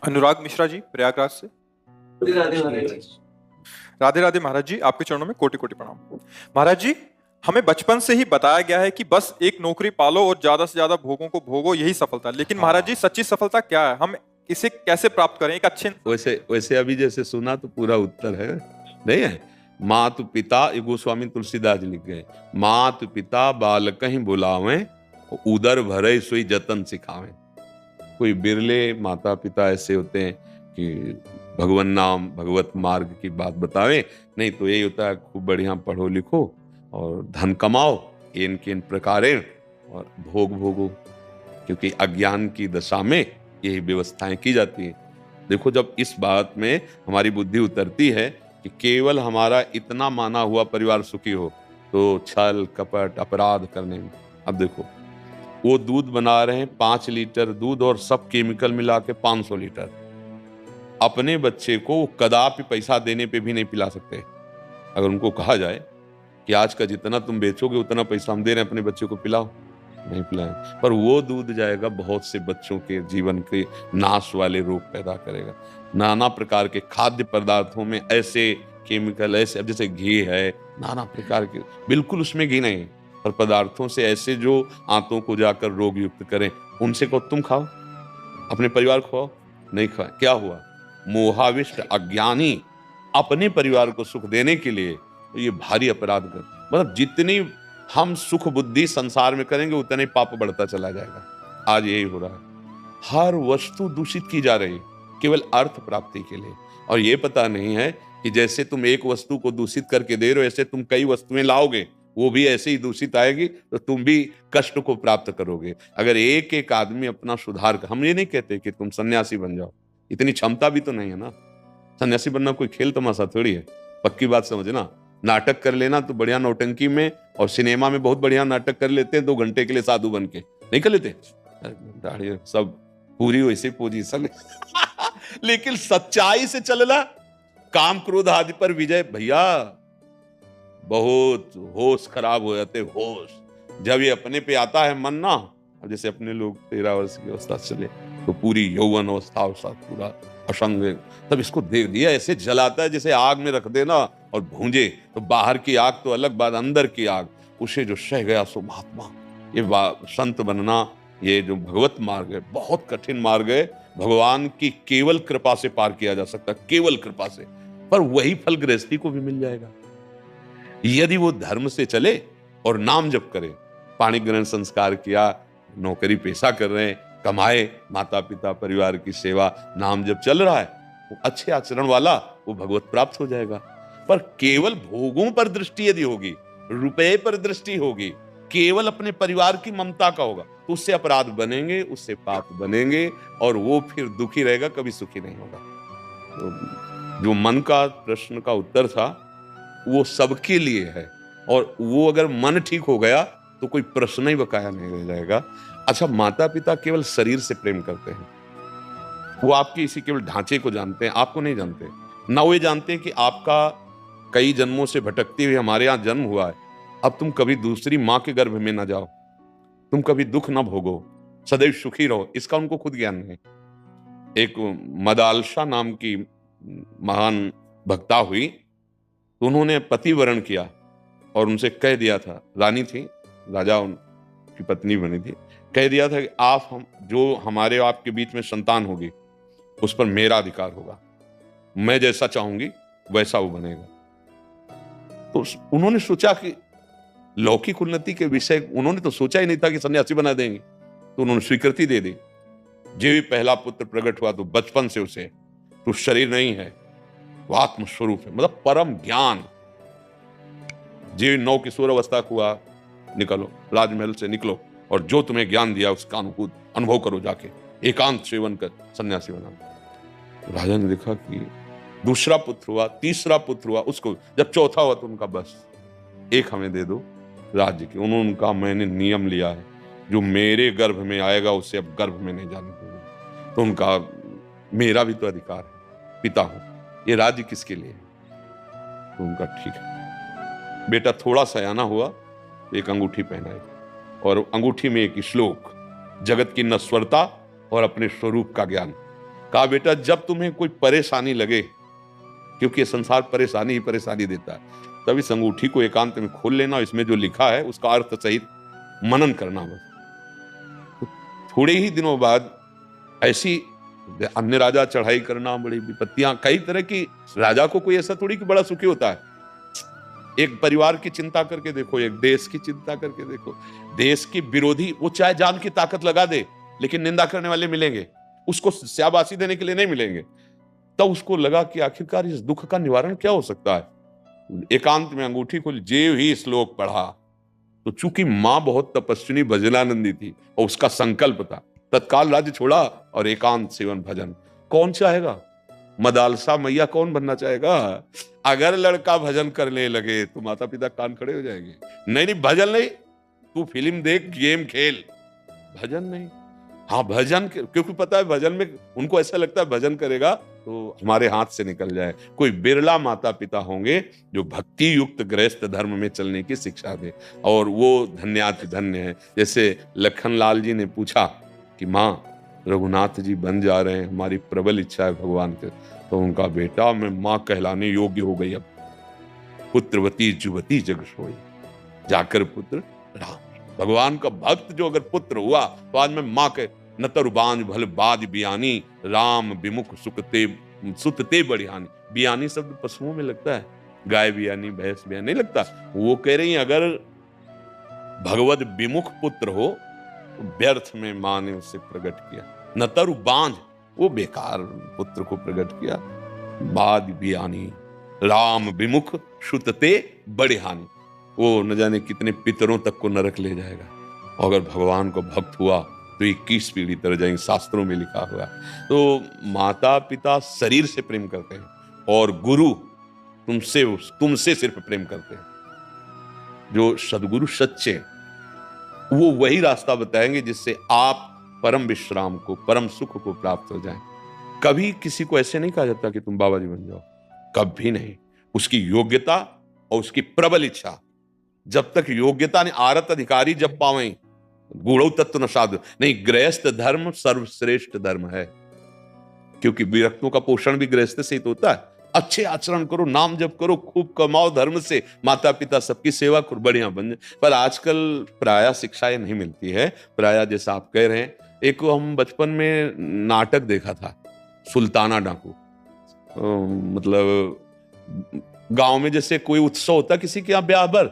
अनुराग मिश्रा जी, प्रयागराज से। राधे महाराज। राधे राधे महाराज जी, आपके चरणों में कोटि कोटि प्रणाम। महाराज जी, हमें बचपन से ही बताया गया है कि बस एक नौकरी पालो और ज्यादा से ज्यादा भोगों को भोगो, यही सफलता है। लेकिन महाराज जी, सच्ची सफलता क्या है? हम इसे कैसे प्राप्त करें? एक अच्छे वैसे वैसे अभी जैसे सुना तो पूरा उत्तर है, नहीं है? मातु पिता, ये गोस्वामी तुलसीदास जी लिख गए, मातु पिता बालक ही बुलावें, उदर भरे सोई जतन सिखावें। कोई बिरले माता पिता ऐसे होते हैं कि भगवान नाम भगवत मार्ग की बात बतावें, नहीं तो यही होता है खूब बढ़िया पढ़ो लिखो और धन कमाओ इन के इन प्रकारें और भोग भोगो, क्योंकि अज्ञान की दशा में यही व्यवस्थाएं की जाती हैं। देखो, जब इस बात में हमारी बुद्धि उतरती है कि केवल हमारा इतना माना हुआ परिवार सुखी हो, तो छल कपट अपराध करने में, अब देखो वो दूध बना रहे हैं 5 लीटर दूध और सब केमिकल मिला के 500 लीटर, अपने बच्चे को कदापि पैसा देने पे भी नहीं पिला सकते। अगर उनको कहा जाए कि आज का जितना तुम बेचोगे उतना पैसा हम दे रहे हैं, अपने बच्चे को पिलाओ, नहीं पिलाएं। पर वो दूध जाएगा बहुत से बच्चों के जीवन के नाश वाले रोग पैदा करेगा। नाना प्रकार के खाद्य पदार्थों में ऐसे केमिकल, ऐसे, अब जैसे घी है, नाना प्रकार के, बिल्कुल उसमें घी नहीं, पर पदार्थों से ऐसे जो आंतों को जाकर रोग युक्त करें, उनसे को तुम खाओ, अपने परिवार को खाओ, नहीं खाओ। क्या हुआ? मोहाविष्ट अज्ञानी अपने परिवार को सुख देने के लिए तो ये भारी अपराध कर, मतलब जितनी हम सुख बुद्धि संसार में करेंगे उतना ही पाप बढ़ता चला जाएगा। आज यही हो रहा है, हर वस्तु दूषित की जा रही केवल अर्थ प्राप्ति के लिए, और ये पता नहीं है कि जैसे तुम एक वस्तु को दूषित करके दे रहे हो, ऐसे तुम कई वस्तुएं लाओगे, वो भी ऐसे ही दूषित आएगी, तो तुम भी कष्ट को प्राप्त करोगे। अगर एक एक आदमी अपना सुधार कर, हम ये नहीं कहते कि तुम सन्यासी बन जाओ, इतनी क्षमता भी तो नहीं है ना। सन्यासी बनना कोई खेल तमाशा थोड़ी है, पक्की बात समझना। नाटक कर लेना तो बढ़िया नौटंकी में, और सिनेमा में बहुत बढ़िया नाटक कर लेते हैं 2 घंटे के लिए साधु बन के, नहीं कर लेते? दाढ़ी सब पूरी वैसे पोजीशन लेकिन सच्चाई से चलना, काम क्रोध आदि पर विजय, भैया बहुत होश खराब हो जाते, होश जब ये अपने पे आता है मन ना। अब जैसे अपने लोग 13 वर्ष की अवस्था चले तो पूरी यौवन अवस्था पूरा असंग, तब इसको देख दिया ऐसे जलाता है जैसे आग में रख देना और भूंजे, तो बाहर की आग तो अलग बात, अंदर की आग, उसे जो सह गया सो महात्मा। ये संत बनना, ये जो भगवत मार्ग है, बहुत कठिन मार्ग है, भगवान की केवल कृपा से पार किया जा सकता है, केवल कृपा से। पर वही फल गृहस्थी को भी मिल जाएगा यदि वो धर्म से चले और नाम जप करे। पाणी ग्रहण संस्कार किया, नौकरी पेशा कर रहे हैं, कमाए, माता पिता परिवार की सेवा, नाम जब चल रहा है, वो अच्छे आचरण वाला, वो भगवत प्राप्त हो जाएगा। पर केवल भोगों पर दृष्टि यदि होगी, रुपए पर दृष्टि होगी, केवल अपने परिवार की ममता का होगा, तो उससे अपराध बनेंगे, उससे पाप बनेंगे, और वो फिर दुखी रहेगा, कभी सुखी नहीं होगा। तो जो मन का प्रश्न का उत्तर था वो सबके लिए है, और वो अगर मन ठीक हो गया तो कोई प्रश्न ही बकाया नहीं रह जाएगा। अच्छा, माता पिता केवल शरीर से प्रेम करते हैं, वो आपके इसी केवल ढांचे को जानते हैं, आपको नहीं जानते। ना वो ये जानते हैं कि आपका कई जन्मों से भटकते हुए हमारे यहाँ जन्म हुआ है, अब तुम कभी दूसरी माँ के गर्भ में ना जाओ, तुम कभी दुख ना भोगो, सदैव सुखी रहो, इसका उनको खुद ज्ञान नहीं। एक मदालसा नाम की महान भक्ता हुई, तो उन्होंने पति वरण किया और उनसे कह दिया था, रानी थी, राजा उनकी पत्नी बनी थी, कह दिया था कि आप हम जो हमारे आपके बीच में संतान होगी उस पर मेरा अधिकार होगा, मैं जैसा चाहूंगी वैसा वो बनेगा। तो उन्होंने सोचा कि लौकिक उन्नति के विषय, उन्होंने तो सोचा ही नहीं था कि सन्यासी बना देंगे, तो उन्होंने स्वीकृति दे दी। जो भी पहला पुत्र प्रकट हुआ तो बचपन से उसे, तो शरीर नहीं है, वो आत्मस्वरूप है, मतलब परम ज्ञान। जीव 9 किशोर अवस्था हुआ, निकलो राजमहल से, निकलो और जो तुम्हें ज्ञान दिया उसका अनुभव करो, जाके एकांत सेवन कर सन्यासी बना। तो राजा ने देखा कि दूसरा पुत्र हुआ, तीसरा पुत्र हुआ, उसको जब चौथा हुआ तो उनका बस एक हमें दे दो राज्य की। उन्होंने कहा, मैंने नियम लिया है, जो मेरे गर्भ में आएगा उसे अब गर्भ में नहीं जाने दूंगा। तो उनका, मेरा भी तो अधिकार है, पिता हूं, ये राज्य किसके लिए है? तो उनका ठीक है। बेटा थोड़ा सयाना हुआ, एक अंगूठी पहनाई, और अंगूठी में एक श्लोक, जगत की नश्वरता और अपने स्वरूप का ज्ञान। कहा बेटा जब तुम्हें कोई परेशानी लगे, क्योंकि ये संसार परेशानी ही परेशानी देता है, तब इस अंगूठी को एकांत में खोल लेना, इसमें जो लिखा है उसका अर्थ सहित मनन करना बस। तो थोड़े ही दिनों बाद ऐसी अन्य राजा चढ़ाई करना, बड़ी विपत्तियां, कई तरह की, राजा को कोई ऐसा थोड़ी कि बड़ा सुखी होता है। एक परिवार की चिंता करके देखो, एक देश की चिंता करके देखो। देश की विरोधी वो चाहे जान की ताकत लगा दे, लेकिन निंदा करने वाले मिलेंगे, उसको शाबाशी देने के लिए नहीं मिलेंगे। तब उसको लगा कि आखिरकार इस दुख का निवारण क्या हो सकता है। एकांत में अंगूठी खोली, जेव ही श्लोक पढ़ा, तो चूंकि मां बहुत तपस्विनी भजनानंदी थी और उसका संकल्प था, तत्काल राज्य छोड़ा और एकांत सेवन भजन। कौन चाहेगा? मदालसा मैया कौन बनना चाहेगा? अगर लड़का भजन करने लगे तो माता पिता कान खड़े हो जाएंगे। नहीं नहीं, भजन नहीं, तू फिल्म देख, गेम खेल, भजन नहीं। हाँ भजन, क्योंकि पता है भजन में उनको ऐसा लगता है भजन करेगा तो हमारे हाथ से निकल जाए। कोई बिरला माता पिता होंगे जो भक्ति युक्त गृहस्थ धर्म में चलने की शिक्षा दे, और वो धन्याति धन्य है। जैसे लखनलाल जी ने पूछा कि माँ रघुनाथ जी बन जा रहे हैं, हमारी प्रबल इच्छा है भगवान के, तो उनका बेटा मैं माँ कहलाने योग्य हो गई, अब पुत्रवती जुवती जग सोई, जाकर पुत्र राम। भगवान का भक्त जो अगर पुत्र हुआ तो आज मैं माँ के नतर बांझ भल बाज बियानी, राम विमुख सुखते सुतते बढ़ियानी। बियानी शब्द पशुओं में लगता है, गाय बियानी, भैंस बियानी नहीं लगता। वो कह रही है अगर भगवत विमुख पुत्र हो तो व्यर्थ में माँ ने उसे प्रकट किया। नतर बांझ, वो बेकार पुत्र को प्रकट किया। बाज बियानी, राम विमुख सुतते बढ़ियानी, वो न जाने कितने पितरों तक को नरक ले जाएगा। और अगर भगवान को भक्त हुआ तो 21 पीढ़ी तर जाएंगे, शास्त्रों में लिखा हुआ। तो माता पिता शरीर से प्रेम करते हैं और गुरु तुमसे सिर्फ प्रेम करते हैं। जो सद्गुरु सच्चे, वो वही रास्ता बताएंगे जिससे आप परम विश्राम को, परम सुख को प्राप्त हो जाएं। कभी किसी को ऐसे नहीं कहा जाता कि तुम बाबा जी बन जाओ, कभी नहीं। उसकी योग्यता और उसकी प्रबल इच्छा, जब तक योग्यता ने आरत अधिकारी जब पावें, गूढ़ तत्व न साधु नहीं। गृहस्थ धर्म सर्वश्रेष्ठ धर्म है, क्योंकि विरक्तों का पोषण भी गृहस्थ से ही तो होता है। अच्छे आचरण करो, नाम जप करो, खूब कमाओ धर्म से, माता पिता सबकी सेवा करो, बढ़िया बन जाए। पर आजकल प्रायः शिक्षाएं नहीं मिलती है। प्रायः जैसा आप कह रहे हैं, एक हम बचपन में नाटक देखा था, सुल्ताना डाकू। मतलब गांव में जैसे कोई उत्सव होता किसी के यहाँ ब्याह भर,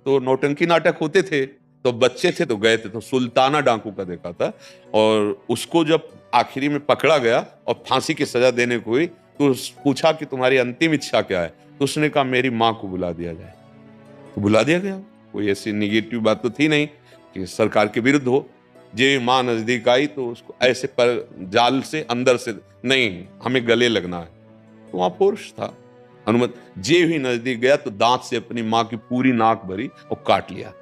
तो नौटंकी नाटक होते थे, तो बच्चे थे तो गए थे, तो सुल्ताना डाकू का देखा था। और उसको जब आखिरी में पकड़ा गया और फांसी की सजा देने को हुई, तो पूछा कि तुम्हारी अंतिम इच्छा क्या है, तो उसने कहा मेरी माँ को बुला दिया जाए। तो बुला दिया गया। कोई ऐसी निगेटिव बात तो थी नहीं कि सरकार के विरुद्ध हो। जे माँ नजदीक आई तो उसको ऐसे पर जाल से अंदर से नहीं, हमें गले लगना है। तो वहां पुरुष था, अनुमति। जे ही नजदीक गया तो दांत से अपनी माँ की पूरी नाक भरी और काट लिया।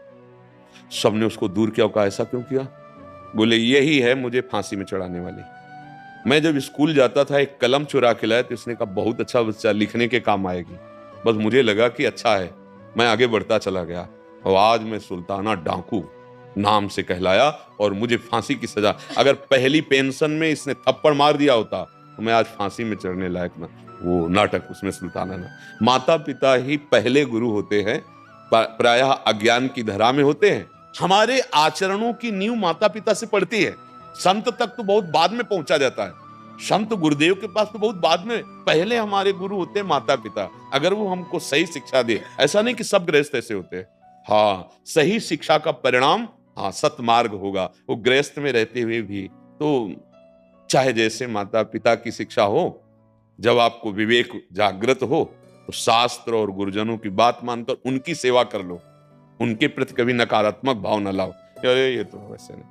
सबने उसको दूर किया, कहा ऐसा क्यों किया? बोले यही है मुझे फांसी में चढ़ाने वाली। मैं जब स्कूल जाता था एक कलम चुरा के लाया, तो उसने कहा बहुत अच्छा बच्चा, लिखने के काम आएगी। बस मुझे लगा कि अच्छा है, मैं आगे बढ़ता चला गया और आज मैं सुल्ताना डाकू नाम से कहलाया और मुझे फांसी की सजा। अगर पहली पेंशन में इसने थप्पड़ मार दिया होता तो मैं आज फांसी में चढ़ने लायक ना। वो नाटक उसमें सुल्ताना ना। माता पिता ही पहले गुरु होते हैं, प्रायः अज्ञान की धरा में होते हैं। हमारे आचरणों की नींव माता पिता से पड़ती है। संत तक तो बहुत बाद में पहुंचा जाता है, संत गुरुदेव के पास तो बहुत बाद में। पहले हमारे गुरु होते हैं माता पिता। अगर वो हमको सही शिक्षा दे, ऐसा नहीं कि सब गृहस्थ ऐसे होते हैं। हाँ, सही शिक्षा का परिणाम हाँ सतमार्ग होगा। वो गृहस्थ में रहते हुए भी तो चाहे जैसे माता पिता की शिक्षा हो, जब आपको विवेक जागृत हो तो शास्त्र और गुरुजनों की बात मानकर उनकी सेवा कर लो। उनके प्रति कभी नकारात्मक भाव न लाओ, अरे ये तो वैसे नहीं।